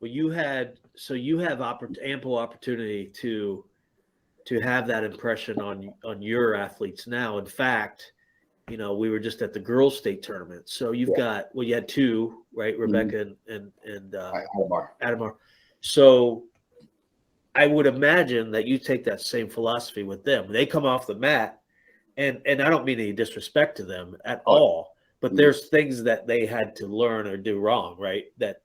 Well, you have ample opportunity to have that impression on your athletes now. In fact, we were just at the girls' state tournament, so you've got you had two, right, Rebecca and Adamar. So I would imagine that you take that same philosophy with them. They come off the mat, and I don't mean any disrespect to them at all, but there's things that they had to learn or do wrong, right? That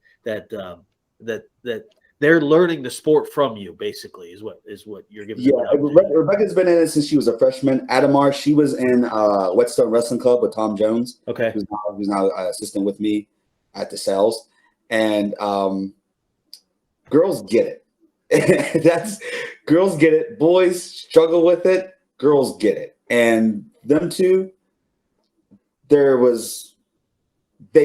they're learning the sport from you, basically, is what you're giving them. Rebecca's been in it since she was a freshman. Adamar, she was in Whetstone Wrestling Club with Tom Jones. Okay, who's now assistant with me at DeSales, and girls get it. Girls get it. Boys struggle with it. Girls get it, and them two, they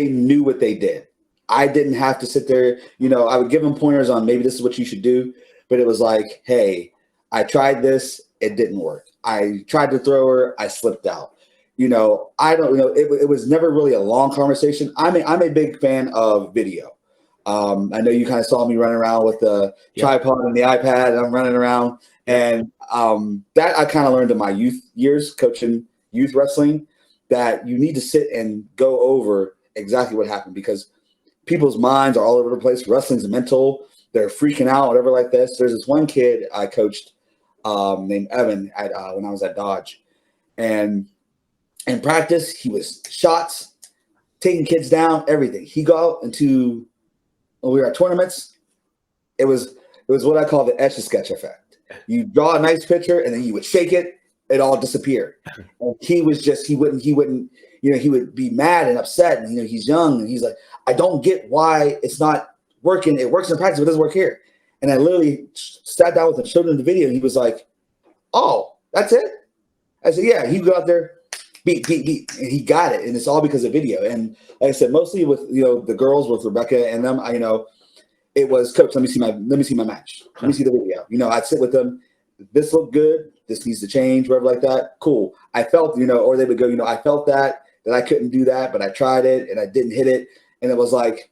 knew what they did. I didn't have to sit there, I would give them pointers on maybe this is what you should do, but it was like, hey, I tried this, it didn't work. I tried to throw her, I slipped out. I don't know. It was never really a long conversation. I'm a big fan of video. I know you kind of saw me running around with the tripod and the iPad, and I'm running around. And that I kind of learned in my youth years coaching youth wrestling, that you need to sit and go over exactly what happened, because people's minds are all over the place. Wrestling's mental. They're freaking out, whatever like this. There's this one kid I coached named Evan when I was at Dodge. And in practice, he was shots, taking kids down, everything. He go out into, when we were at tournaments, it was what I call the Etch-a-Sketch effect. You draw a nice picture, and then you would shake it, it all disappeared. And he wouldn't, he would be mad and upset, and he's young, and he's like, I don't get why it's not working. It works in practice, but it doesn't work here. And I literally sat down with him, showed him the video, and he was like, oh, that's it? I said, yeah. He go out there, beat, and he got it, and it's all because of video. And like I said, mostly with the girls, with Rebecca and them, it was, coach, let me see my match. Let me see the video. I'd sit with them. This looked good. This needs to change, whatever like that. Cool. I felt, or they would go, I felt that I couldn't do that, but I tried it and I didn't hit it. And it was like,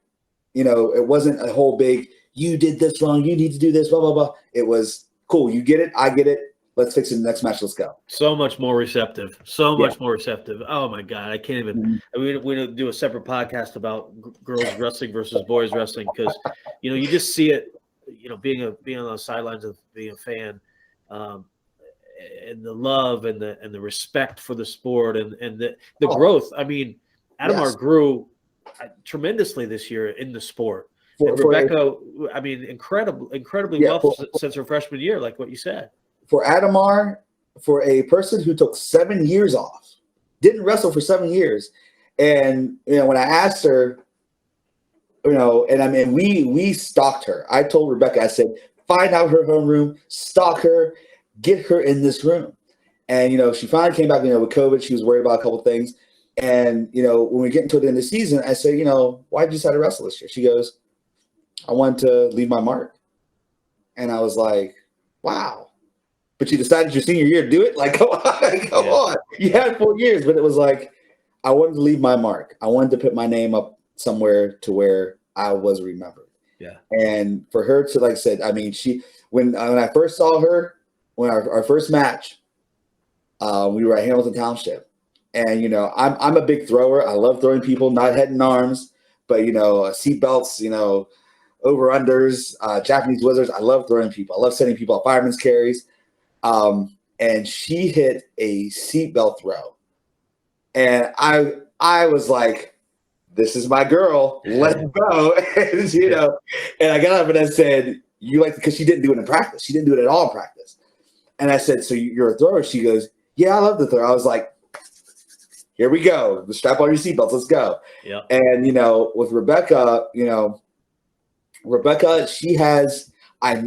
it wasn't a whole big, you did this wrong, you need to do this, blah, blah, blah. It was cool. You get it. I get it. Let's fix it in the next match. Let's go. So much more receptive. Much more receptive. Oh my God. I can't even, we don't do a separate podcast about girls wrestling versus boys wrestling, because, you just see it, being on the sidelines of being a fan, and the love and the respect for the sport and the growth. I mean, Adamar grew tremendously this year in the sport. And Rebecca, incredibly well since her freshman year, like what you said. For Adamar, for a person who took 7 years off, didn't wrestle for 7 years, and when I asked her, we stalked her. I told Rebecca, I said, find out her homeroom, stalk her, get her in this room. And, she finally came back, with COVID. She was worried about a couple of things. And, when we get into the end of the season, I say, why did you decide to wrestle this year? She goes, I wanted to leave my mark. And I was like, wow. But you decided your senior year to do it? Like, come on. You had 4 years, but it was like, I wanted to leave my mark. I wanted to put my name up somewhere to where I was remembered. Yeah. And for her to, like I said, when I first saw her, when our first match, we were at Hamilton Township. And, I'm a big thrower. I love throwing people, not head and arms, but, seat belts, over-unders, Japanese wizards. I love throwing people. I love sending people up fireman's carries. And she hit a seatbelt throw. And I was like, this is my girl. Let's go. And I got up and I said, because she didn't do it in practice. She didn't do it at all in practice. And I said, so you're a thrower? She goes, yeah, I love to throw. I was like, here we go. Strap on your seatbelts. Let's go. Yeah. And, with Rebecca, Rebecca, she has, I've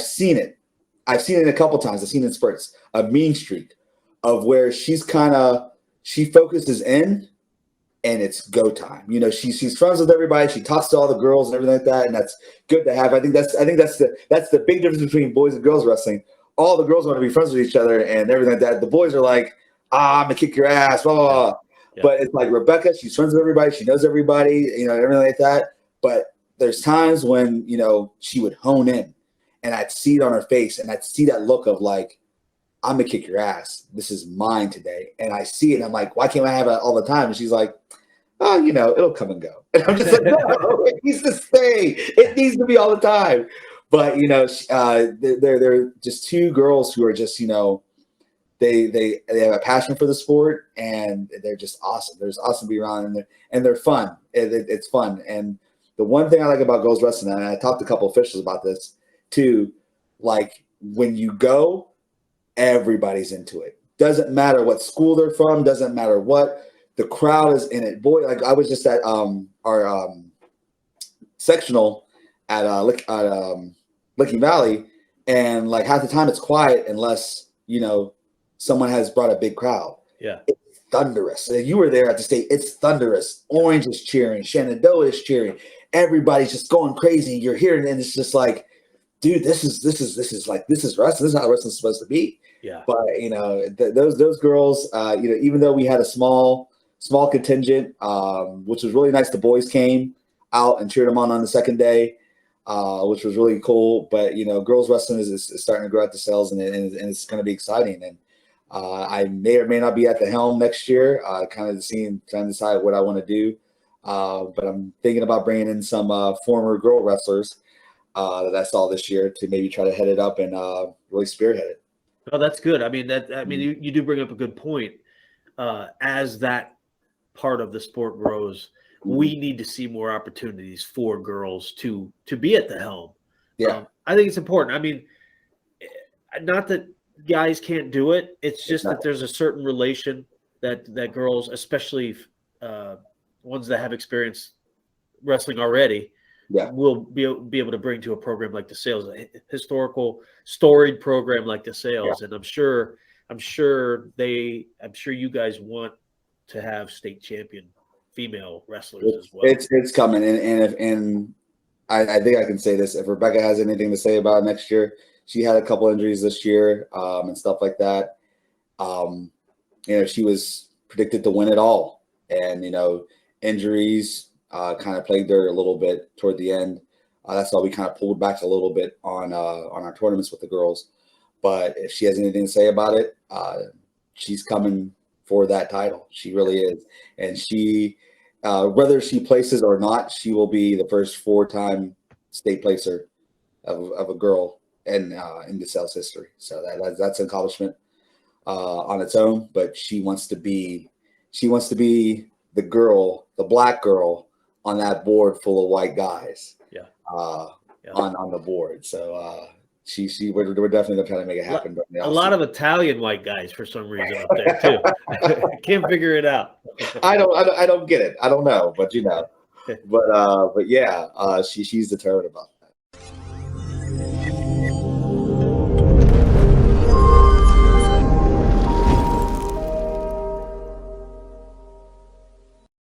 seen it. I've seen it a couple times. I've seen it in spurts, a mean streak of where she focuses in and it's go time. She's friends with everybody. She talks to all the girls and everything like that. And that's good to have. I think that's the big difference between boys and girls wrestling. All the girls want to be friends with each other and everything like that. The boys are like, I'm gonna kick your ass, blah, blah, blah. Yeah. But it's like Rebecca, she's friends with everybody. She knows everybody, everything like that. But there's times when, she would hone in and I'd see it on her face and I'd see that look of like, I'm going to kick your ass. This is mine today. And I see it. And I'm like, why can't I have it all the time? And she's like, oh, it'll come and go. And I'm just like, no, it needs to stay. It needs to be all the time. But, they're just two girls who are just, they have a passion for the sport and they're just awesome. They're just awesome to be around and they're fun. It's fun. And the one thing I like about girls wrestling, and I talked to a couple officials about this too, like when you go, everybody's into it. Doesn't matter what school they're from, doesn't matter what, the crowd is in it. Boy, like I was just at our sectional at Licking Valley, and like half the time it's quiet unless someone has brought a big crowd. Yeah, it's thunderous. You were there at the state. It's thunderous. Orange is cheering. Shenandoah is cheering. Everybody's just going crazy. You're hearing it, and it's just like, dude, this is wrestling. This is how wrestling's supposed to be. Yeah. But those girls, even though we had a small contingent, which was really nice. The boys came out and cheered them on the second day, which was really cool. But girls wrestling is starting to grow at DeSales, and it's going to be exciting. And I may or may not be at the helm next year, trying to decide what I want to do. But I'm thinking about bringing in some former girl wrestlers that I saw this year to maybe try to head it up and really spearhead it. Oh, that's good. I mean, you do bring up a good point. As that part of the sport grows, we need to see more opportunities for girls to be at the helm. Yeah, I think it's important. I mean, not that guys can't do it. It's just that there's a certain relation that girls, especially ones that have experience wrestling already, will be able to bring to a program like DeSales, a historical, storied program like DeSales. And I'm sure you guys want to have state champion female wrestlers as well. It's coming, and I think I can say this. If Rebecca has anything to say about it next year, she had a couple injuries this year and stuff like that. She was predicted to win it all, and injuries kind of plagued her a little bit toward the end. That's why we kind of pulled back a little bit on our tournaments with the girls. But if she has anything to say about it, she's coming for that title. She really is. And she, whether she places or not, she will be the first 4-time state placer of a girl in DeSales history. So that's an accomplishment on its own. But she wants to be the girl, the black girl on that board full of white guys. On the board. So we're definitely going to try to make it happen. A lot of Italian white guys for some reason up there too. Can't figure it out. I don't get it. I don't know, but but yeah, she's determined about